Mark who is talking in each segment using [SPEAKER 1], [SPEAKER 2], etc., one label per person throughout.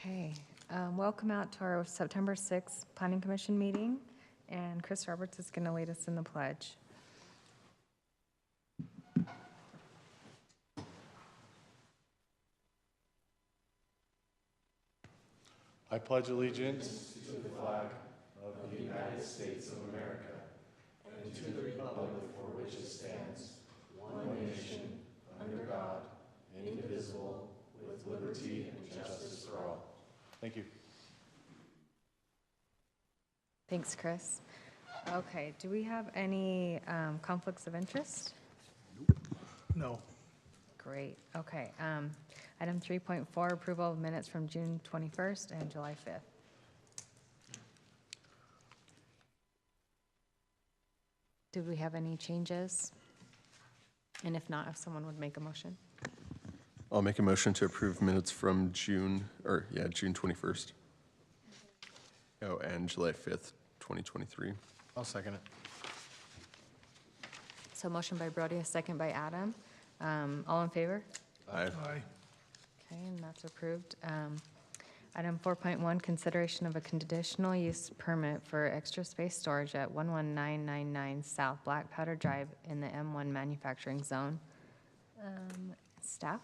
[SPEAKER 1] Okay, welcome out to our September 6th Planning Commission meeting, and Chris Roberts is going to lead us in the pledge.
[SPEAKER 2] I pledge allegiance to the flag of the United States of America and to the republic for which it stands, one nation, under God, indivisible, with liberty and justice for all. Thank you.
[SPEAKER 1] Thanks, Chris. Okay, do we have any conflicts of interest?
[SPEAKER 3] No.
[SPEAKER 1] Great, okay. Item 3.4, approval of minutes from June 21st and July 5th. Do we have any changes? And if not, if someone would make a motion.
[SPEAKER 4] I'll make a motion to approve minutes from June 21st. Oh, and July 5th, 2023.
[SPEAKER 3] I'll second it.
[SPEAKER 1] So motion by Brody, a second by Adam. All in favor?
[SPEAKER 4] Aye.
[SPEAKER 3] Aye.
[SPEAKER 1] Okay, and that's approved. Item 4.1, consideration of a conditional use permit for extra space storage at 11999 South Black Powder Drive in the M1 manufacturing zone. Staff?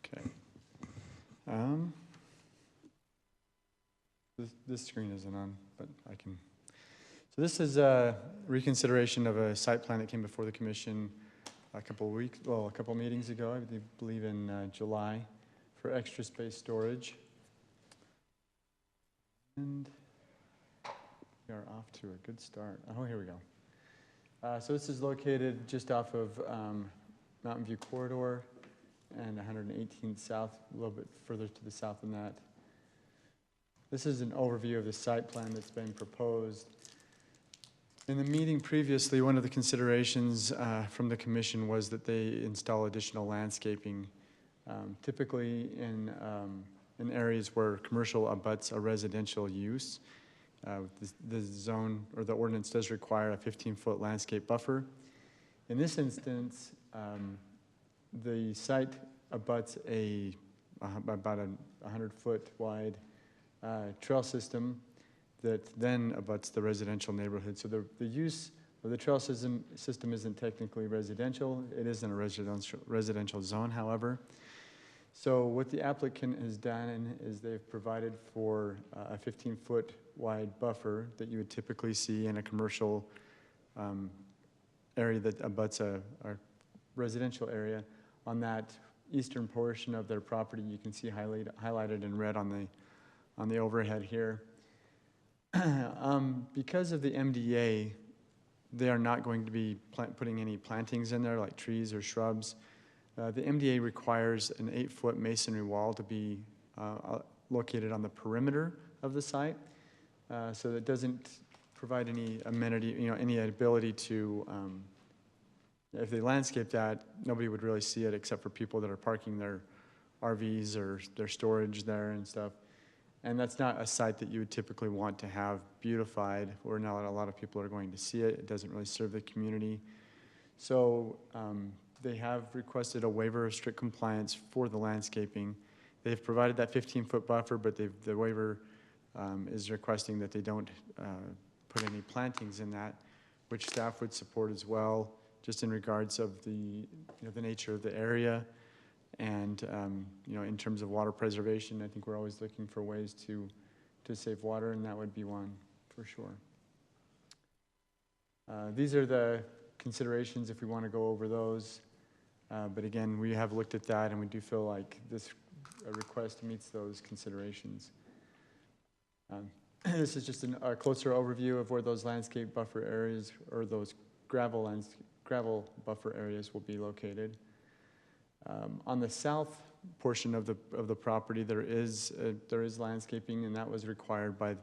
[SPEAKER 5] Okay. This screen isn't on, but I can. So this is a reconsideration of a site plan that came before the commission a couple meetings ago, I believe in July, for extra space storage. And we are off to a good start. Oh, here we go. So this is located just off of Mountain View Corridor and 118th South, a little bit further to the south than that. This is an overview of the site plan that's been proposed. In the meeting previously, one of the considerations from the commission was that they install additional landscaping, typically in areas where commercial abuts a residential use. The zone or the ordinance does require a 15-foot landscape buffer. In this instance, the site abuts about a 100-foot wide trail system that then abuts the residential neighborhood. So the use of the trail system isn't technically residential. It is in a residential zone, however. So what the applicant has done is they've provided for a 15-foot wide buffer that you would typically see in a commercial area that abuts a residential area. On that eastern portion of their property, you can see highlighted in red on the overhead here. Because of the MDA, they are not going to be putting any plantings in there like trees or shrubs. The MDA requires an 8-foot masonry wall to be located on the perimeter of the site, so that doesn't provide any amenity, any ability to. If they landscape that, nobody would really see it except for people that are parking their RVs or their storage there and stuff. And that's not a site that you would typically want to have beautified, or not a lot of people are going to see it. It doesn't really serve the community. So they have requested a waiver of strict compliance for the landscaping. They've provided that 15-foot buffer, but the waiver is requesting that they don't put any plantings in that, which staff would support as well, just in regards of the nature of the area. And in terms of water preservation, I think we're always looking for ways to save water, and that would be one for sure. These are the considerations if we want to go over those. But again, we have looked at that, and we do feel like this request meets those considerations. This is just a closer overview of where those landscape buffer areas or those gravel buffer areas will be located. On the south portion of the property, there is landscaping, and that was required by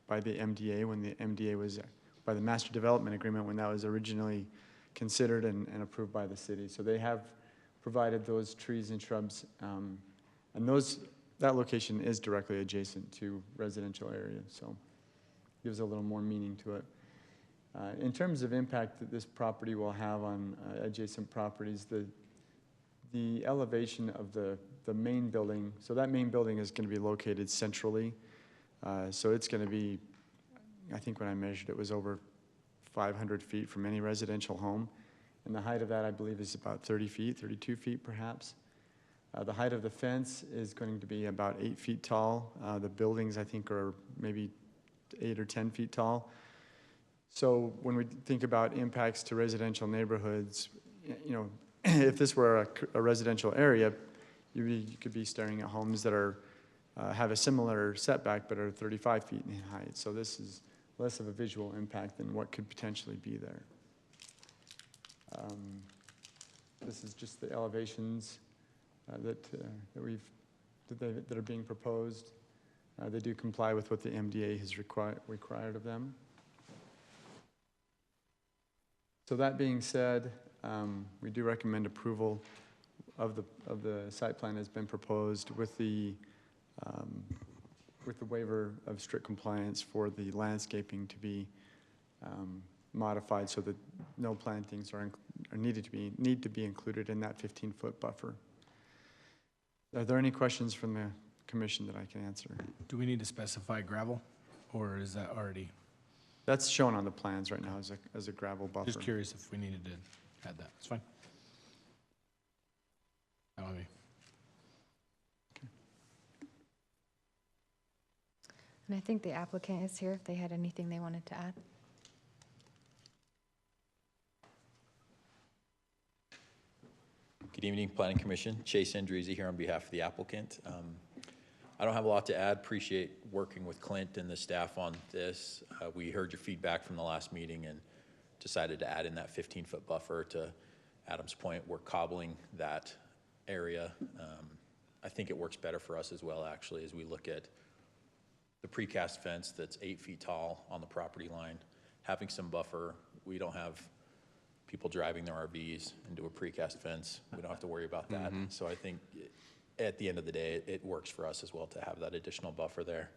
[SPEAKER 5] the MDA when the MDA was by the Master Development Agreement when that was originally considered and approved by the city. So they have provided those trees and shrubs, and those that location is directly adjacent to residential area, so gives a little more meaning to it. In terms of impact that this property will have on adjacent properties, the elevation of the main building, so that main building is going to be located centrally. So it's going to be, I think when I measured it was over 500 feet from any residential home. And the height of that, I believe, is about 30 feet, 32 feet perhaps. The height of the fence is going to be about 8 feet tall. The buildings, I think, are maybe 8 or 10 feet tall. So when we think about impacts to residential neighborhoods, you know, if this were a residential area, you could be staring at homes that are have a similar setback but are 35 feet in height. So this is less of a visual impact than what could potentially be there. This is just the elevations that are being proposed. They do comply with what the MDA has required of them. So that being said, we do recommend approval of the site plan has been proposed with the waiver of strict compliance for the landscaping to be modified so that no plantings need to be included in that 15-foot buffer. Are there any questions from the commission that I can answer?
[SPEAKER 3] Do we need to specify gravel, or is that already?
[SPEAKER 5] That's shown on the plans right now as a gravel buffer.
[SPEAKER 3] Just curious if we needed to add that. It's fine. That would be.
[SPEAKER 1] And I think the applicant is here if they had anything they wanted to add.
[SPEAKER 6] Good evening, Planning Commission. Chase Andreezy here on behalf of the applicant. I don't have a lot to add. Appreciate working with Clint and the staff on this. We heard your feedback from the last meeting and decided to add in that 15-foot buffer. To Adam's point, we're cobbling that area. I think it works better for us as well, actually, as we look at the precast fence that's 8 feet tall on the property line, having some buffer. We don't have people driving their RVs into a precast fence. We don't have to worry about that. So I think at the end of the day, it works for us as well to have that additional buffer there.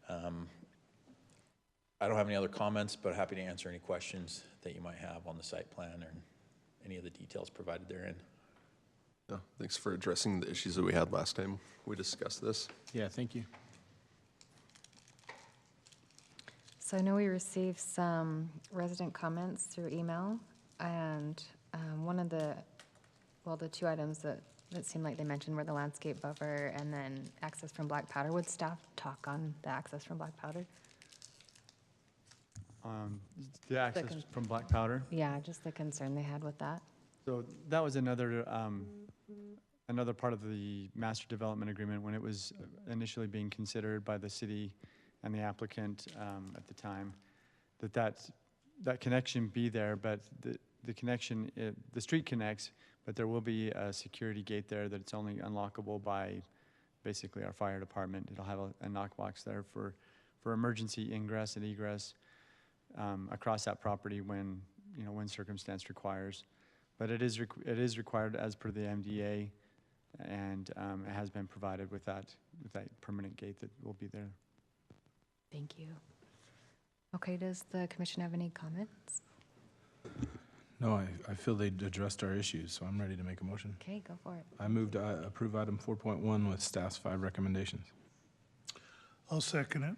[SPEAKER 6] I don't have any other comments, but happy to answer any questions that you might have on the site plan or any of the details provided therein.
[SPEAKER 4] No, thanks for addressing the issues that we had last time we discussed this.
[SPEAKER 3] Yeah, thank you.
[SPEAKER 1] So I know we received some resident comments through email, and one of the two items that seemed like they mentioned were the landscape buffer and then access from black powder. Would staff talk on the access from black powder?
[SPEAKER 5] The access from black powder.
[SPEAKER 1] Yeah, just the concern they had with that.
[SPEAKER 5] So that was another part of the master development agreement when it was initially being considered by the city and the applicant at the time, that connection be there, but the connection, the street connects, but there will be a security gate there that it's only unlockable by basically our fire department. It'll have a knock box there for emergency ingress and egress across that property when circumstance requires. But it is required as per the MDA, and it has been provided with that permanent gate that will be there.
[SPEAKER 1] Thank you. Okay, does the commission have any comments?
[SPEAKER 3] No, I feel they addressed our issues, so I'm ready to make a motion.
[SPEAKER 1] Okay, go for it.
[SPEAKER 3] I move to approve item 4.1 with staff's 5 recommendations.
[SPEAKER 2] I'll second it.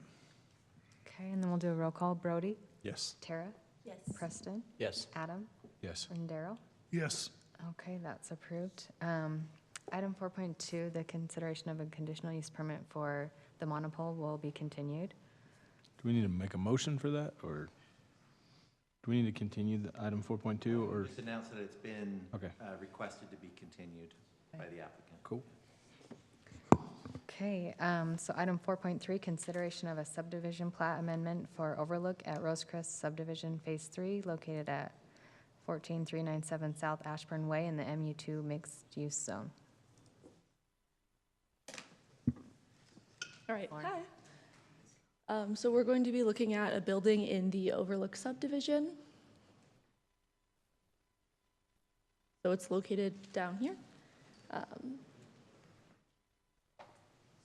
[SPEAKER 1] Okay, and then we'll do a roll call. Brody?
[SPEAKER 4] Yes.
[SPEAKER 1] Tara?
[SPEAKER 7] Yes.
[SPEAKER 1] Preston?
[SPEAKER 6] Yes.
[SPEAKER 1] Adam?
[SPEAKER 3] Yes.
[SPEAKER 1] And Daryl?
[SPEAKER 2] Yes.
[SPEAKER 1] Okay, that's approved. Item 4.2, the consideration of a conditional use permit for the monopole will be continued.
[SPEAKER 3] Do we need to make a motion for that, or do we need to continue the item 4.2, or?
[SPEAKER 8] Just announce that it's been
[SPEAKER 3] Okay.
[SPEAKER 8] requested to be continued by the applicant.
[SPEAKER 3] Cool.
[SPEAKER 1] Okay, so item 4.3, consideration of a subdivision plat amendment for Overlook at Rosecrest Subdivision Phase 3, located at 14397 South Ashburn Way in the MU2 Mixed Use Zone.
[SPEAKER 7] All right,
[SPEAKER 1] Lauren.
[SPEAKER 7] hi. So we're going to be looking at a building in the Overlook subdivision. So it's located down here.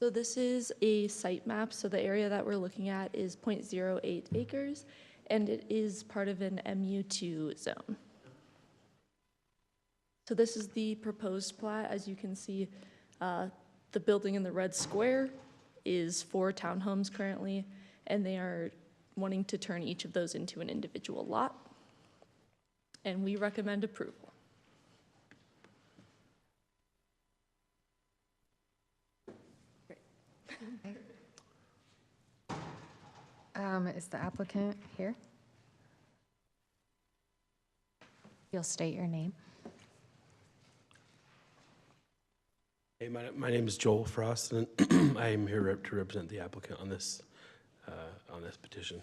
[SPEAKER 7] So this is a site map. So the area that we're looking at is 0.08 acres, and it is part of an MU2 zone. So this is the proposed plat. As you can see, the building in the red square is 4 townhomes currently, and they are wanting to turn each of those into an individual lot. And we recommend approval.
[SPEAKER 1] Is the applicant here? You'll state your name.
[SPEAKER 9] Hey, my name is Joel Frost, and I am here to represent the applicant on this petition.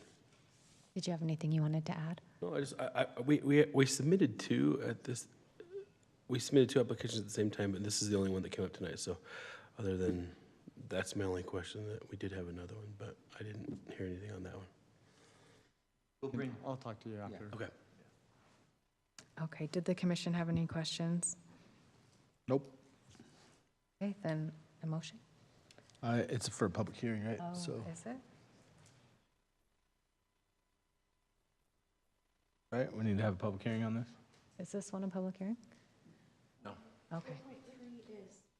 [SPEAKER 1] Did you have anything you wanted to add?
[SPEAKER 9] No, we submitted two at this. We submitted 2 applications at the same time, but this is the only one that came up tonight. So, other than that's my only question. That we did have another one, but I didn't hear anything on that one.
[SPEAKER 5] I'll talk to you after.
[SPEAKER 9] Okay.
[SPEAKER 1] Okay, did the commission have any questions?
[SPEAKER 3] Nope.
[SPEAKER 1] Okay, then a motion?
[SPEAKER 3] It's for a public hearing, right?
[SPEAKER 1] Oh,
[SPEAKER 3] So,
[SPEAKER 1] is it?
[SPEAKER 3] right, we need to have a public hearing on this?
[SPEAKER 1] Is this one a public hearing?
[SPEAKER 3] No.
[SPEAKER 1] Okay.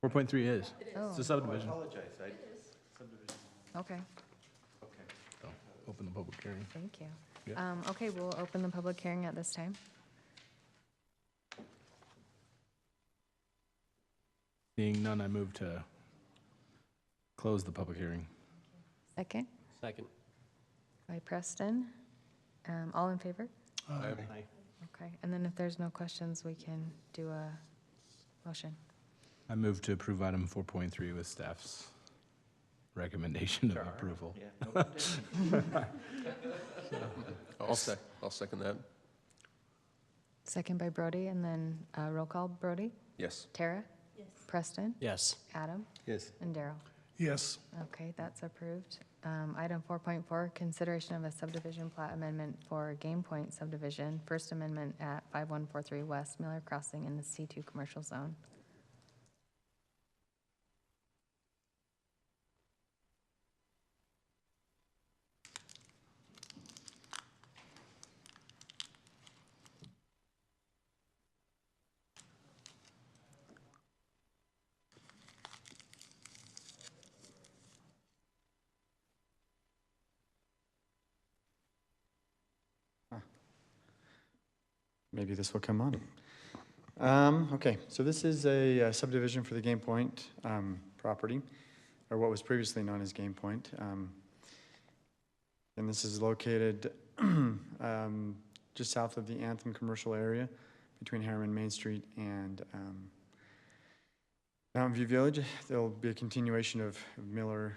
[SPEAKER 3] 4.3 is.
[SPEAKER 1] Oh,
[SPEAKER 3] It's a subdivision.
[SPEAKER 8] Apologize,
[SPEAKER 1] okay,
[SPEAKER 8] okay.
[SPEAKER 3] So, open the public hearing.
[SPEAKER 1] thank you.
[SPEAKER 3] Yeah.
[SPEAKER 1] Okay, we'll open the public hearing at this time.
[SPEAKER 3] Seeing none, I move to close the public hearing.
[SPEAKER 1] Second,
[SPEAKER 9] Second.
[SPEAKER 1] by Preston. All in favor?
[SPEAKER 4] Aye.
[SPEAKER 1] Okay, and then if there's no questions, we can do a motion.
[SPEAKER 3] I move to approve item 4.3 with staff's recommendation of approval.
[SPEAKER 8] Yeah, no condition.
[SPEAKER 4] I'll second that.
[SPEAKER 1] Second by Brody, and then roll call, Brody?
[SPEAKER 4] Yes.
[SPEAKER 1] Tara? Yes. Preston?
[SPEAKER 9] Yes.
[SPEAKER 1] Adam?
[SPEAKER 4] Yes.
[SPEAKER 1] And Daryl?
[SPEAKER 2] Yes.
[SPEAKER 1] Okay, that's approved. Item 4.4, consideration of a subdivision plat amendment for Game Point subdivision, First Amendment at 5143 West Miller Crossing in the C2 commercial zone.
[SPEAKER 5] Maybe this will come on. Okay, so this is a subdivision for the Game Point property, or what was previously known as Game Point. And this is located just south of the Anthem commercial area between Herriman Main Street and Mountain View Village. There'll be a continuation of Miller,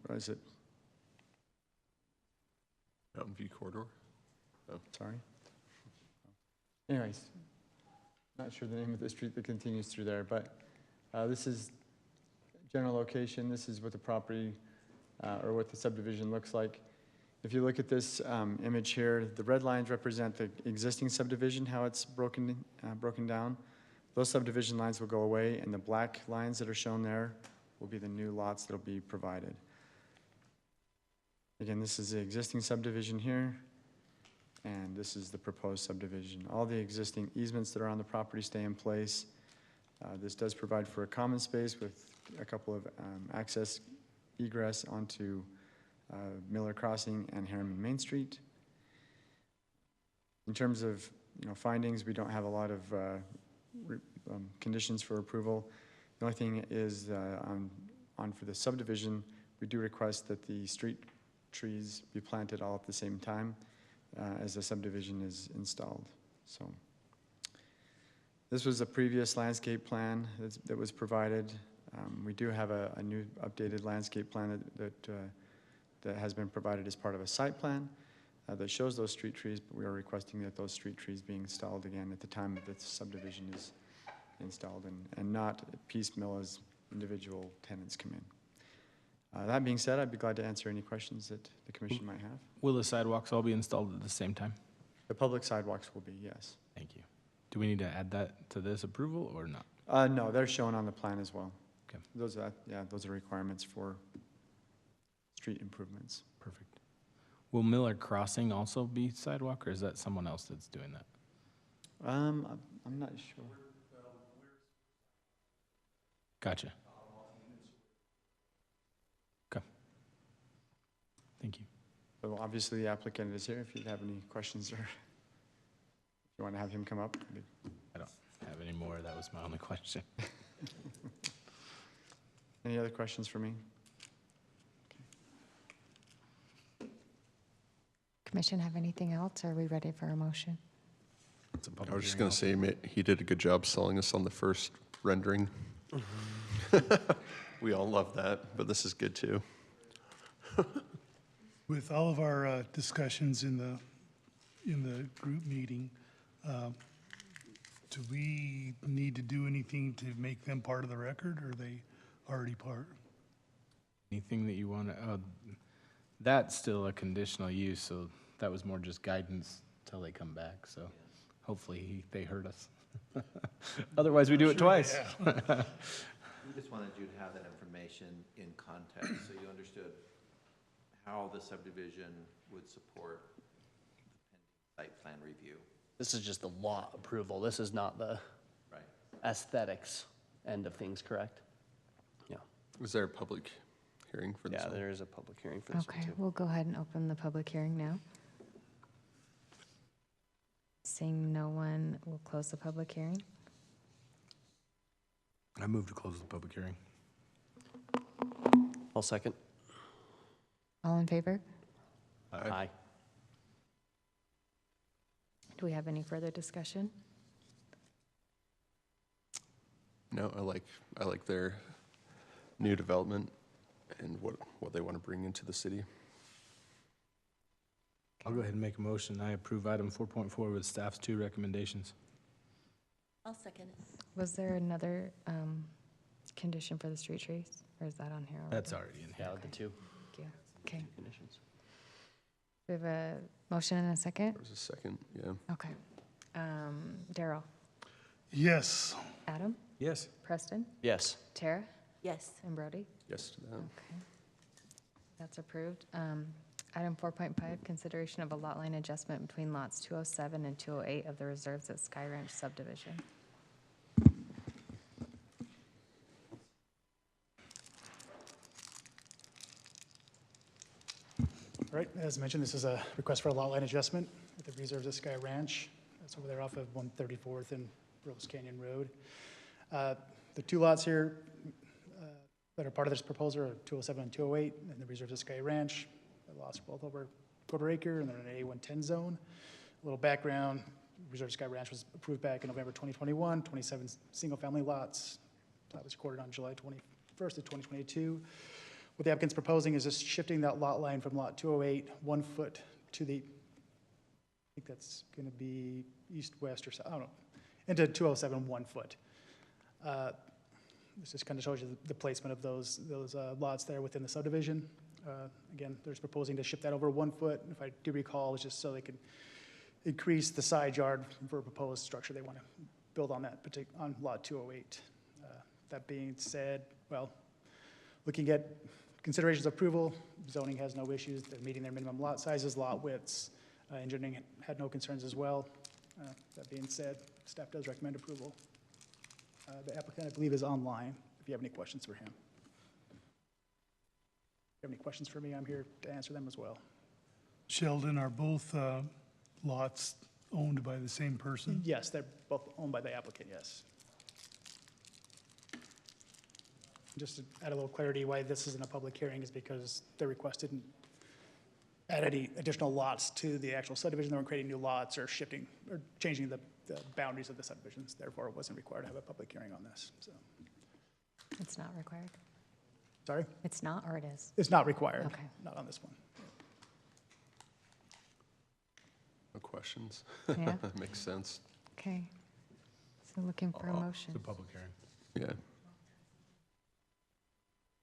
[SPEAKER 5] is it,
[SPEAKER 4] Mountain View Corridor.
[SPEAKER 5] sorry? Anyways, not sure the name of the street that continues through there, but this is general location. This is what the property or what the subdivision looks like. If you look at this image here, the red lines represent the existing subdivision, how it's broken down. Those subdivision lines will go away, and the black lines that are shown there will be the new lots that will be provided. Again, this is the existing subdivision here, and this is the proposed subdivision. All the existing easements that are on the property stay in place. This does provide for a common space with a couple of access egress onto Miller Crossing and Herriman Main Street. In terms of findings, we don't have a lot of conditions for approval. The only thing is on for the subdivision, we do request that the street trees be planted all at the same time as the subdivision is installed. So this was a previous landscape plan that was provided. We do have a new updated landscape plan that has been provided as part of a site plan that shows those street trees, but we are requesting that those street trees be installed again at the time that the subdivision is installed and not piecemeal as individual tenants come in. That being said, I'd be glad to answer any questions that the commission might have.
[SPEAKER 3] Will the sidewalks all be installed at the same time?
[SPEAKER 5] The public sidewalks will be, yes.
[SPEAKER 3] Thank you. Do we need to add that to this approval or not?
[SPEAKER 5] No, they're shown on the plan as well.
[SPEAKER 3] Okay.
[SPEAKER 5] Those are, yeah, those are requirements for street improvements.
[SPEAKER 3] Perfect. Will Miller Crossing also be sidewalk, or is that someone else that's doing that?
[SPEAKER 5] I'm not sure.
[SPEAKER 3] Gotcha. Okay. Thank you.
[SPEAKER 5] So obviously the applicant is here if you have any questions or if you want to have him come up.
[SPEAKER 3] I don't have any more. That was my only question.
[SPEAKER 5] Any other questions for me?
[SPEAKER 1] Commission have anything else, or are we ready for a motion?
[SPEAKER 3] It's a
[SPEAKER 4] I
[SPEAKER 3] public
[SPEAKER 4] was just
[SPEAKER 3] hearing
[SPEAKER 4] going to say, he did a good job selling us on the first rendering. We all love that, but this is good too.
[SPEAKER 10] With all of our discussions in the group meeting, do we need to do anything to make them part of the record, or are they already part?
[SPEAKER 3] Anything that you want to, that's still a conditional use, so that was more just guidance till they come back, so hopefully they heard us. Otherwise, we do it twice.
[SPEAKER 8] We just wanted you to have that information in context, so you understood how the subdivision would support the pending site plan review.
[SPEAKER 11] This is just the lot approval. This is not the
[SPEAKER 8] Right.
[SPEAKER 11] aesthetics end of things, correct? Yeah.
[SPEAKER 4] Was there a public hearing for this
[SPEAKER 11] Yeah,
[SPEAKER 4] one?
[SPEAKER 11] there is a public hearing for this one
[SPEAKER 1] Okay,
[SPEAKER 11] too.
[SPEAKER 1] we'll go ahead and open the public hearing now. Seeing no one, we'll close the public hearing.
[SPEAKER 3] I move to close the public hearing.
[SPEAKER 11] I'll second.
[SPEAKER 1] All in favor?
[SPEAKER 11] Aye.
[SPEAKER 1] Do we have any further discussion?
[SPEAKER 4] No, I like their new development and what they want to bring into the city.
[SPEAKER 3] I'll go ahead and make a motion. I approve item 4.4 with staff's 2 recommendations.
[SPEAKER 12] I'll second it.
[SPEAKER 1] Was there another condition for the street trees, or is that on here already?
[SPEAKER 3] That's already in here.
[SPEAKER 11] Yeah, the two
[SPEAKER 1] Thank you. Okay,
[SPEAKER 11] conditions.
[SPEAKER 1] we have a motion and a second?
[SPEAKER 4] There was a second, yeah.
[SPEAKER 1] Okay. Daryl,
[SPEAKER 10] Yes.
[SPEAKER 1] Adam,
[SPEAKER 3] Yes.
[SPEAKER 1] Preston,
[SPEAKER 11] Yes.
[SPEAKER 1] Tara,
[SPEAKER 12] Yes.
[SPEAKER 1] and Brody?
[SPEAKER 4] Yes to that.
[SPEAKER 1] Okay. That's approved. Item 4.5, consideration of a lot line adjustment between lots 207 and 208 of the reserves at Sky Ranch subdivision.
[SPEAKER 13] All right, as mentioned, this is a request for a lot line adjustment at the reserves at Sky Ranch. That's over there off of 134th and Rose Canyon Road. The two lots here that are part of this proposal are 207 and 208, and the reserves at Sky Ranch. The lots are both over quarter acre, and they're in an A110 zone. A little background, Reserve Sky Ranch was approved back in November 2021, 27 single-family lots. That was recorded on July 21st of 2022. What the applicant's proposing is just shifting that lot line from lot 208, 1 foot to the, I think that's going to be east-west or so, I don't know, into 207, 1 foot. This just kind of shows you the placement of those lots there within the subdivision. Again, they're proposing to shift that over 1 foot. If I do recall, it's just so they can increase the side yard for a proposed structure they want to build on that on lot 208. That being said, well, looking at considerations of approval, zoning has no issues. They're meeting their minimum lot sizes, lot widths. Engineering had no concerns as well. That being said, staff does recommend approval. The applicant, I believe, is online, if you have any questions for him. If you have any questions for me, I'm here to answer them as well.
[SPEAKER 10] Sheldon, are both lots owned by the same person?
[SPEAKER 13] Yes, they're both owned by the applicant, yes. Just to add a little clarity, why this isn't a public hearing is because their request didn't add any additional lots to the actual subdivision. They weren't creating new lots or shifting or changing the boundaries of the subdivisions. Therefore, it wasn't required to have a public hearing on this, so.
[SPEAKER 1] It's not required?
[SPEAKER 13] Sorry?
[SPEAKER 1] It's not, or it is?
[SPEAKER 13] It's not required.
[SPEAKER 1] Okay.
[SPEAKER 13] Not on this one.
[SPEAKER 4] No questions?
[SPEAKER 1] Yeah.
[SPEAKER 4] Makes sense.
[SPEAKER 1] Okay. So looking for a motion.
[SPEAKER 3] It's a public hearing.
[SPEAKER 4] Yeah.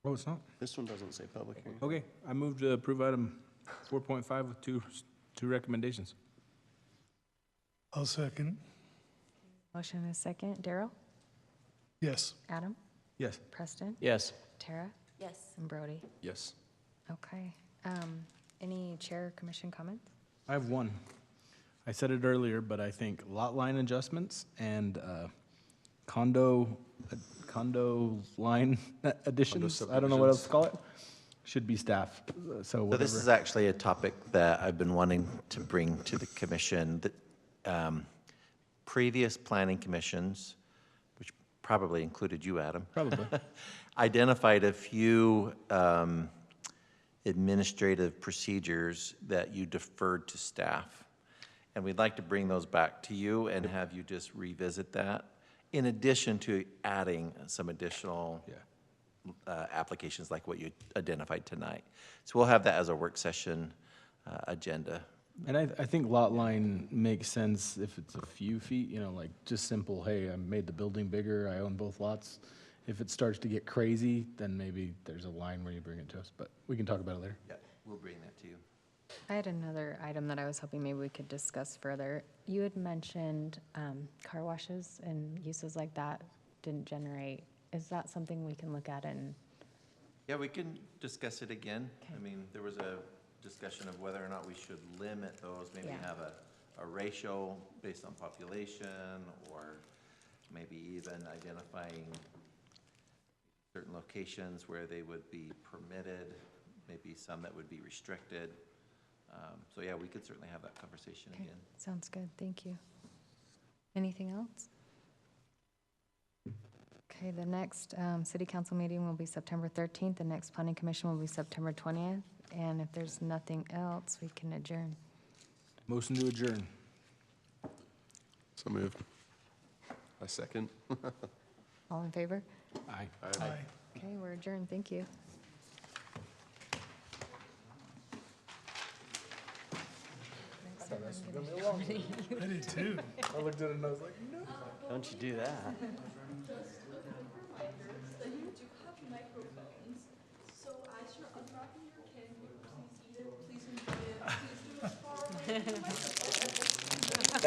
[SPEAKER 3] Oh, it's not?
[SPEAKER 11] This one doesn't say public hearing.
[SPEAKER 3] Okay, I move to approve item 4.5 with two recommendations.
[SPEAKER 10] I'll second.
[SPEAKER 1] Motion and a second. Daryl?
[SPEAKER 10] Yes.
[SPEAKER 1] Adam?
[SPEAKER 3] Yes.
[SPEAKER 1] Preston,
[SPEAKER 11] Yes.
[SPEAKER 1] Tara,
[SPEAKER 12] Yes.
[SPEAKER 1] and Brody.
[SPEAKER 4] Yes.
[SPEAKER 1] Okay. Any chair commission comments?
[SPEAKER 3] I have one. I said it earlier, but I think lot line adjustments and condo line additions, I don't know what else to call it, should be staff. So
[SPEAKER 8] So
[SPEAKER 3] whatever.
[SPEAKER 8] this is actually a topic that I've been wanting to bring to the commission. That previous planning commissions, which probably included you, Adam,
[SPEAKER 3] Probably.
[SPEAKER 8] identified a few administrative procedures that you deferred to staff. And we'd like to bring those back to you and have you just revisit that, in addition to adding some additional applications like what you identified tonight. So we'll have that as a work session agenda.
[SPEAKER 3] And I think lot line makes sense if it's a few feet, you know, like just simple, hey, I made the building bigger, I own both lots. If it starts to get crazy, then maybe there's a line where you bring it to us, but we can talk about it later.
[SPEAKER 8] Yeah, we'll bring that to you.
[SPEAKER 1] I had another item that I was hoping maybe we could discuss further. You had mentioned car washes and uses like that didn't generate. Is that something we can look at and?
[SPEAKER 8] Yeah, we can discuss it again.
[SPEAKER 1] Okay.
[SPEAKER 8] I mean, there was a discussion of whether or not we should limit those, maybe
[SPEAKER 1] Yeah.
[SPEAKER 8] have a ratio based on population, or maybe even identifying certain locations where they would be permitted, maybe some that would be restricted. So yeah, we could certainly have that conversation
[SPEAKER 1] Okay,
[SPEAKER 8] again.
[SPEAKER 1] sounds good, thank you. Anything else? Okay, the next city council meeting will be September 13th. The next planning commission will be September 20th. And if there's nothing else, we can adjourn.
[SPEAKER 3] Motion to adjourn.
[SPEAKER 4] So moved. I second.
[SPEAKER 1] All in favor?
[SPEAKER 3] Aye.
[SPEAKER 10] Aye.
[SPEAKER 1] Okay, we're adjourned, thank you.
[SPEAKER 10] I did too.
[SPEAKER 3] I looked at it and I was like, no.
[SPEAKER 11] Don't you do that.
[SPEAKER 7] That you do have microphones, so as you're unwrapping your candy, please eat it, please enjoy it, please do it far away from the microphone.